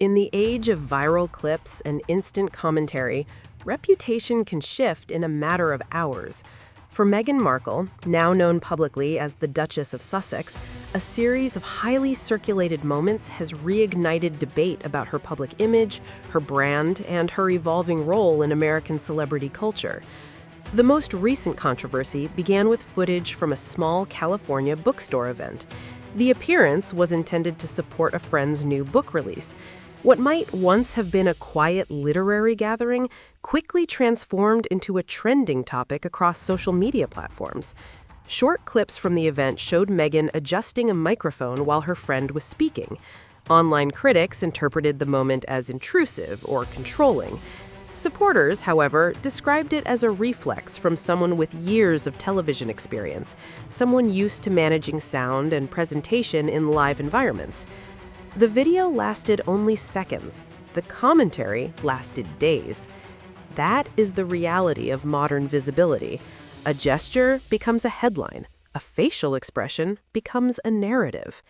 In the age of viral clips and instant commentary, reputation can shift in a matter of hours. For Meghan Markle, now known publicly as the Duchess of Sussex, a series of highly circulated moments has reignited debate about her public image, her brand, and her evolving role in American celebrity culture. The most recent controversy began with footage from a small California bookstore event. The appearance was intended to support a friend's new book release. What might once have been a quiet literary gathering quickly transformed into a trending topic across social media platforms. Short clips from the event showed Meghan adjusting a microphone while her friend was speaking. Online critics interpreted the moment as intrusive or controlling. Supporters, however, described it as a reflex from someone with years of television experience, someone used to managing sound and presentation in live environments. The video lasted only seconds. The commentary lasted days. That is the reality of modern visibility. A gesture becomes a headline. A facial expression becomes a narrative.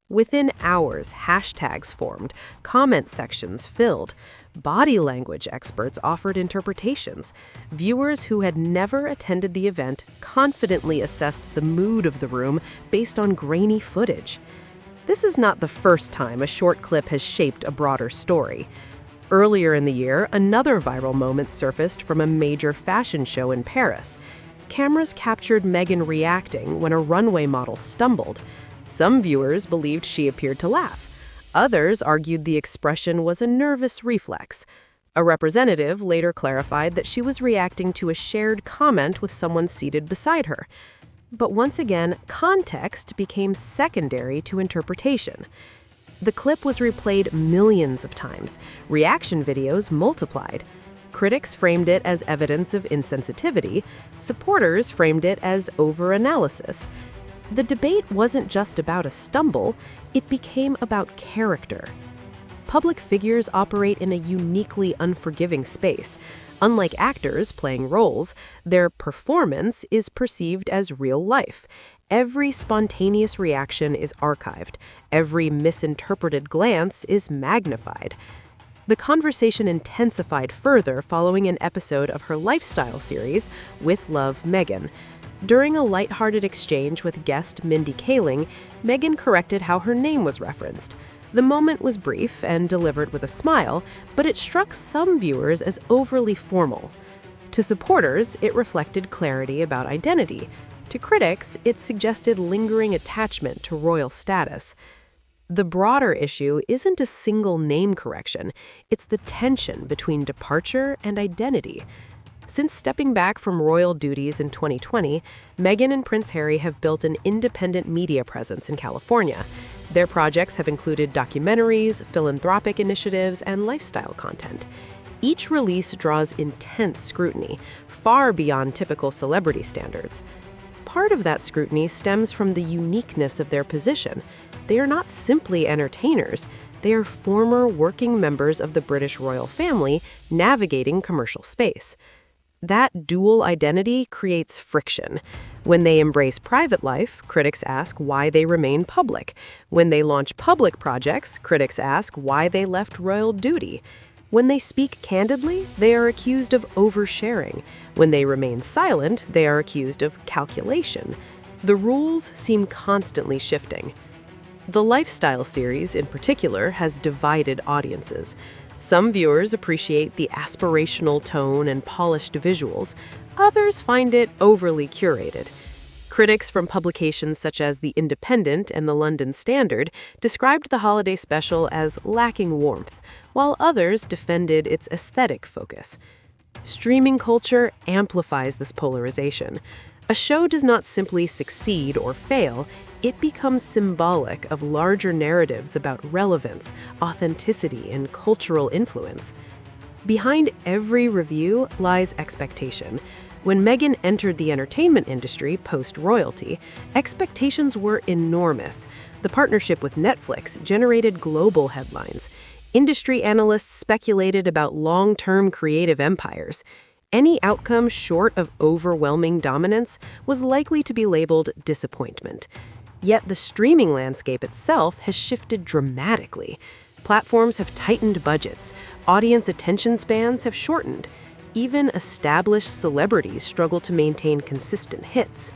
Within hours, hashtags formed, comment sections filled. Body language experts offered interpretations. Viewers who had never attended the event confidently assessed the mood of the room based on grainy footage. This is not the first time a short clip has shaped a broader story. Earlier in the year, another viral moment surfaced from a major fashion show in Paris. Cameras captured Meghan reacting when a runway model stumbled. Some viewers believed she appeared to laugh. Others argued the expression was a nervous reflex. A representative later clarified that she was reacting to a shared comment with someone seated beside her. But once again, context became secondary to interpretation. The clip was replayed millions of times. Reaction videos multiplied. Critics framed it as evidence of insensitivity. Supporters framed it as overanalysis. The debate wasn't just about a stumble, it became about character. Public figures operate in a uniquely unforgiving space. Unlike actors playing roles, their performance is perceived as real life. Every spontaneous reaction is archived. Every misinterpreted glance is magnified. The conversation intensified further following an episode of her lifestyle series, With Love, Meghan. During a lighthearted exchange with guest Mindy Kaling, Meghan corrected how her name was referenced. The moment was brief and delivered with a smile, but it struck some viewers as overly formal. To supporters, it reflected clarity about identity. To critics, it suggested lingering attachment to royal status. The broader issue isn't a single name correction, it's the tension between departure and identity. Since stepping back from royal duties in 2020, Meghan and Prince Harry have built an independent media presence in California. Their projects have included documentaries, philanthropic initiatives, and lifestyle content. Each release draws intense scrutiny, far beyond typical celebrity standards. Part of that scrutiny stems from the uniqueness of their position. They are not simply entertainers. They are former working members of the British royal family navigating commercial space. That dual identity creates friction. When they embrace private life, critics ask why they remain public. When they launch public projects, critics ask why they left royal duty. When they speak candidly, they are accused of oversharing. When they remain silent, they are accused of calculation. The rules seem constantly shifting. The lifestyle series, in particular, has divided audiences. Some viewers appreciate the aspirational tone and polished visuals. Others find it overly curated. Critics from publications such as The Independent and The London Standard described the holiday special as lacking warmth, while others defended its aesthetic focus. Streaming culture amplifies this polarization. A show does not simply succeed or fail, it becomes symbolic of larger narratives about relevance, authenticity, and cultural influence. Behind every review lies expectation. When Meghan entered the entertainment industry post-royalty, expectations were enormous. The partnership with Netflix generated global headlines. Industry analysts speculated about long-term creative empires. Any outcome short of overwhelming dominance was likely to be labeled disappointment. Yet the streaming landscape itself has shifted dramatically. Platforms have tightened budgets, audience attention spans have shortened. Even established celebrities struggle to maintain consistent hits.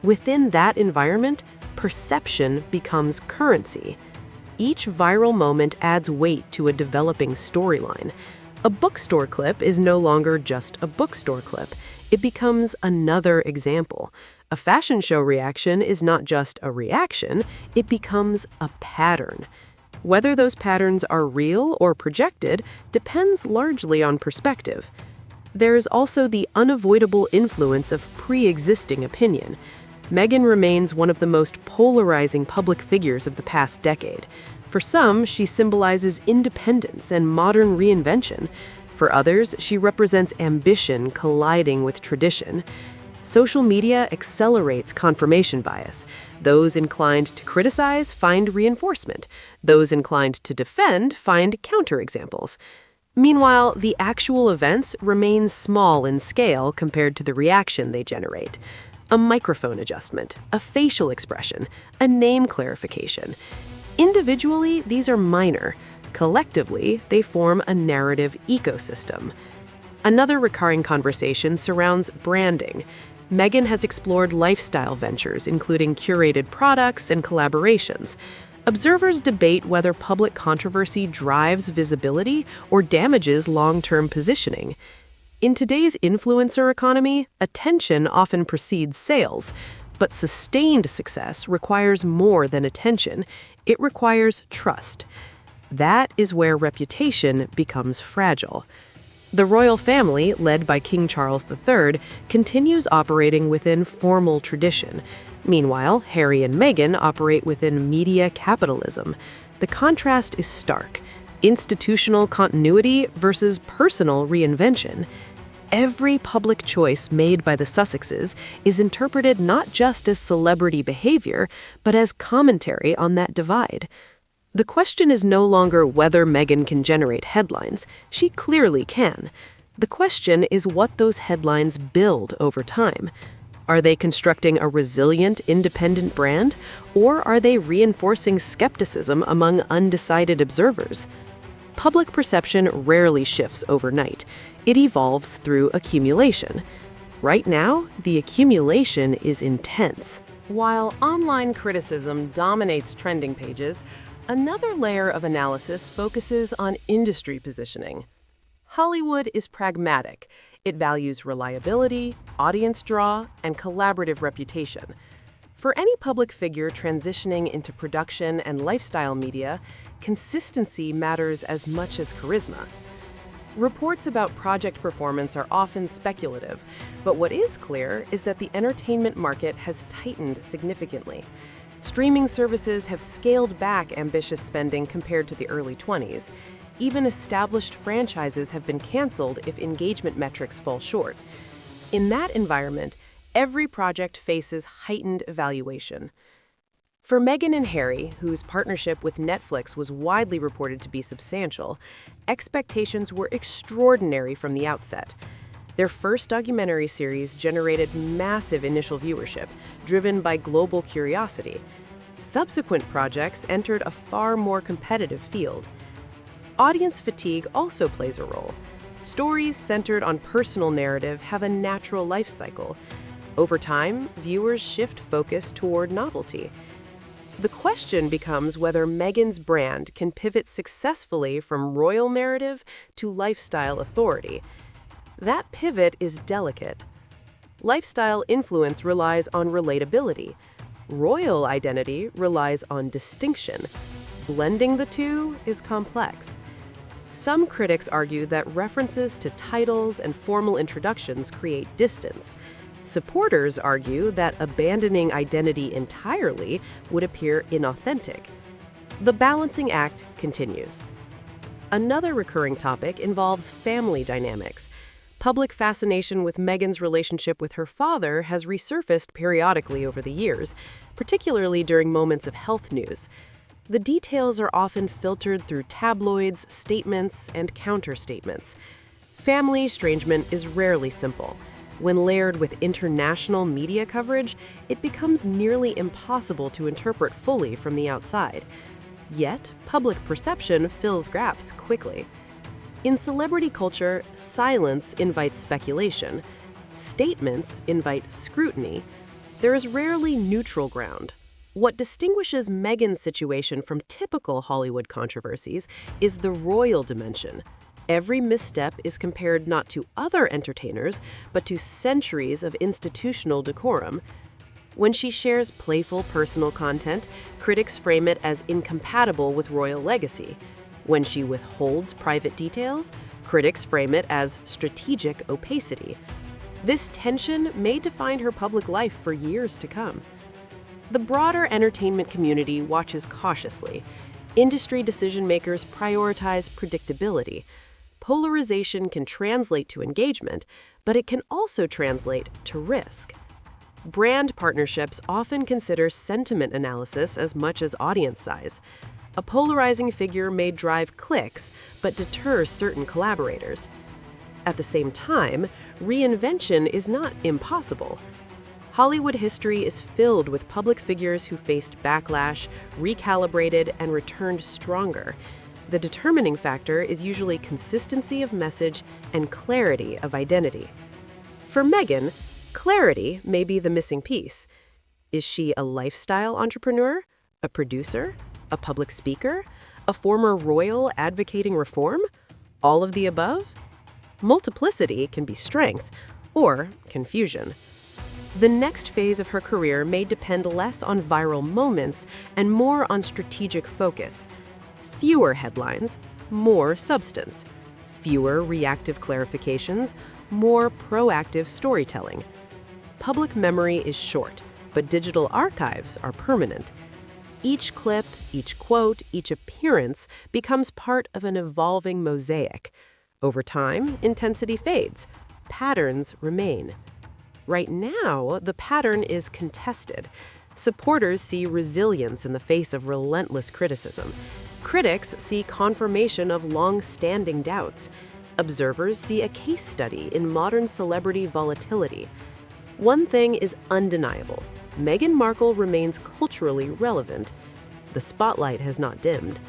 Within that environment, perception becomes currency. Each viral moment adds weight to a developing storyline. A bookstore clip is no longer just a bookstore clip. It becomes another example. A fashion show reaction is not just a reaction, it becomes a pattern. Whether those patterns are real or projected depends largely on perspective. There is also the unavoidable influence of pre-existing opinion. Meghan remains one of the most polarizing public figures of the past decade. For some, she symbolizes independence and modern reinvention. For others, she represents ambition colliding with tradition. Social media accelerates confirmation bias. Those inclined to criticize find reinforcement. Those inclined to defend find counterexamples. Meanwhile, the actual events remain small in scale compared to the reaction they generate. A microphone adjustment, a facial expression, a name clarification. Individually, these are minor. Collectively, they form a narrative ecosystem. Another recurring conversation surrounds branding. Meghan has explored lifestyle ventures, including curated products and collaborations. Observers debate whether public controversy drives visibility or damages long-term positioning. In today's influencer economy, attention often precedes sales, but sustained success requires more than attention. It requires trust. That is where reputation becomes fragile. The royal family, led by King Charles III, continues operating within formal tradition. Meanwhile, Harry and Meghan operate within media capitalism. The contrast is stark: institutional continuity versus personal reinvention. Every public choice made by the Sussexes is interpreted not just as celebrity behavior, but as commentary on that divide. The question is no longer whether Meghan can generate headlines. She clearly can. The question is what those headlines build over time. Are they constructing a resilient, independent brand, or are they reinforcing skepticism among undecided observers? Public perception rarely shifts overnight. It evolves through accumulation. Right now, the accumulation is intense. While online criticism dominates trending pages, another layer of analysis focuses on industry positioning. Hollywood is pragmatic. It values reliability, audience draw, and collaborative reputation. For any public figure transitioning into production and lifestyle media, consistency matters as much as charisma. Reports about project performance are often speculative, but what is clear is that the entertainment market has tightened significantly. Streaming services have scaled back ambitious spending compared to the early 20s. Even established franchises have been canceled if engagement metrics fall short. In that environment, every project faces heightened evaluation. For Meghan and Harry, whose partnership with Netflix was widely reported to be substantial, expectations were extraordinary from the outset. Their first documentary series generated massive initial viewership, driven by global curiosity. Subsequent projects entered a far more competitive field. Audience fatigue also plays a role. Stories centered on personal narrative have a natural life cycle. Over time, viewers shift focus toward novelty. The question becomes whether Meghan's brand can pivot successfully from royal narrative to lifestyle authority. That pivot is delicate. Lifestyle influence relies on relatability. Royal identity relies on distinction. Blending the two is complex. Some critics argue that references to titles and formal introductions create distance. Supporters argue that abandoning identity entirely would appear inauthentic. The balancing act continues. Another recurring topic involves family dynamics. Public fascination with Meghan's relationship with her father has resurfaced periodically over the years, particularly during moments of health news. The details are often filtered through tabloids, statements, and counter-statements. Family estrangement is rarely simple. When layered with international media coverage, it becomes nearly impossible to interpret fully from the outside. Yet, public perception fills gaps quickly. In celebrity culture, silence invites speculation. Statements invite scrutiny. There is rarely neutral ground. What distinguishes Meghan's situation from typical Hollywood controversies is the royal dimension. Every misstep is compared not to other entertainers, but to centuries of institutional decorum. When she shares playful personal content, critics frame it as incompatible with royal legacy. When she withholds private details, critics frame it as strategic opacity. This tension may define her public life for years to come. The broader entertainment community watches cautiously. Industry decision-makers prioritize predictability. Polarization can translate to engagement, but it can also translate to risk. Brand partnerships often consider sentiment analysis as much as audience size. A polarizing figure may drive clicks, but deter certain collaborators. At the same time, reinvention is not impossible. Hollywood history is filled with public figures who faced backlash, recalibrated, and returned stronger. The determining factor is usually consistency of message and clarity of identity. For Meghan, clarity may be the missing piece. Is she a lifestyle entrepreneur, a producer, a public speaker, a former royal advocating reform? All of the above? Multiplicity can be strength or confusion. The next phase of her career may depend less on viral moments and more on strategic focus. Fewer headlines, more substance. Fewer reactive clarifications, more proactive storytelling. Public memory is short, but digital archives are permanent. Each clip, each quote, each appearance becomes part of an evolving mosaic. Over time, intensity fades. Patterns remain. Right now, the pattern is contested. Supporters see resilience in the face of relentless criticism. Critics see confirmation of long-standing doubts. Observers see a case study in modern celebrity volatility. One thing is undeniable. Meghan Markle remains culturally relevant. The spotlight has not dimmed.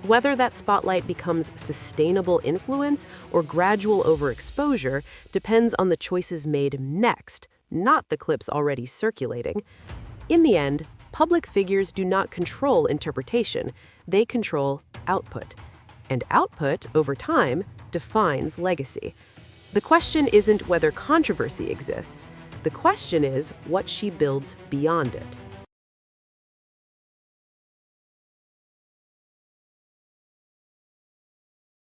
Whether that spotlight becomes sustainable influence or gradual overexposure depends on the choices made next, not the clips already circulating. In the end, public figures do not control interpretation, they control output. And output, over time, defines legacy. The question isn't whether controversy exists. The question is what she builds beyond it.